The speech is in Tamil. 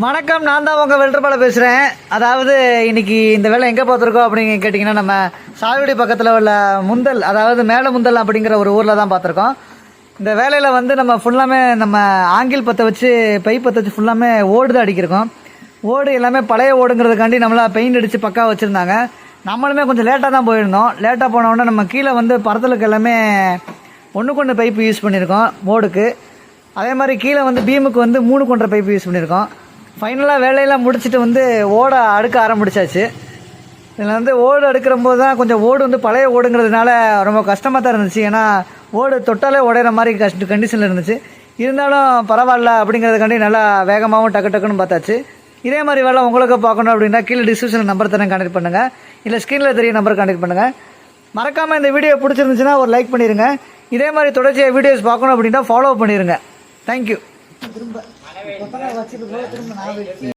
வணக்கம், நான் தான் உங்கள் வெல்ட்ரபால பேசுகிறேன். அதாவது இன்றைக்கி இந்த வேலை எங்கே பார்த்துருக்கோம் அப்படின்னு கேட்டிங்கன்னா, நம்ம சாகுடி பக்கத்தில் உள்ள முந்தல், அதாவது மேலே முந்தல் அப்படிங்கிற ஒரு ஊரில் தான் பார்த்துருக்கோம். இந்த வேலையில் வந்து நம்ம ஃபுல்லாமே நம்ம ஆங்கில் பற்ற வச்சு பைப் பற்ற வச்சு ஃபுல்லாமே ஓடு தான் அடிக்கிருக்கோம். ஓடு எல்லாமே பழைய ஓடுங்கிறதுக்காண்டி நம்மளா பெயிண்ட் அடித்து பக்கா வச்சுருந்தாங்க. நம்மளுமே கொஞ்சம் லேட்டாக தான் போயிருந்தோம். லேட்டாக போனோடனே நம்ம கீழே வந்து பரத்தலுக்கு எல்லாமே ஒன்றுக்கு பைப்பு யூஸ் பண்ணியிருக்கோம் ஓடுக்கு. அதே மாதிரி கீழே வந்து பீமுக்கு வந்து 3 கொண்ட பைப்பு யூஸ் பண்ணியிருக்கோம். ஃபைனலாக வேலையெல்லாம் முடிச்சுட்டு வந்து ஓடை அடுக்க ஆரம்பிச்சாச்சு. இதில் வந்து ஓடு அடுக்கிறம்போது தான் கொஞ்சம் ஓடு வந்து பழைய ஓடுங்கிறதுனால ரொம்ப கஷ்டமாக தான் இருந்துச்சு. ஏன்னா ஓடு தொட்டாலே உடையிற மாதிரி கண்டிஷனில் இருந்துச்சு. இருந்தாலும் பரவாயில்ல அப்படிங்கிறதுக்காண்டி நல்லா வேகமாகவும் டக்குன்னு பார்த்தாச்சு. இதே மாதிரி வேலை உங்களுக்கு பார்க்கணும் அப்படின்னா கீழே டிஸ்கிரிப்ஷனில் நம்பர் தரேன், கான்டெக்ட் பண்ணுங்கள். இல்லை ஸ்க்ரீனில் தெரிய நம்பர் கான்டெக்ட் பண்ணுங்கள். மறக்காமல் இந்த வீடியோ பிடிச்சிருந்துச்சுன்னா ஒரு லைக் பண்ணிடுங்க. இதே மாதிரி தொடர்ச்சியாக வீடியோஸ் பார்க்கணும் அப்படின்னா ஃபாலோ பண்ணிடுங்க. தேங்க்யூ. திரும்ப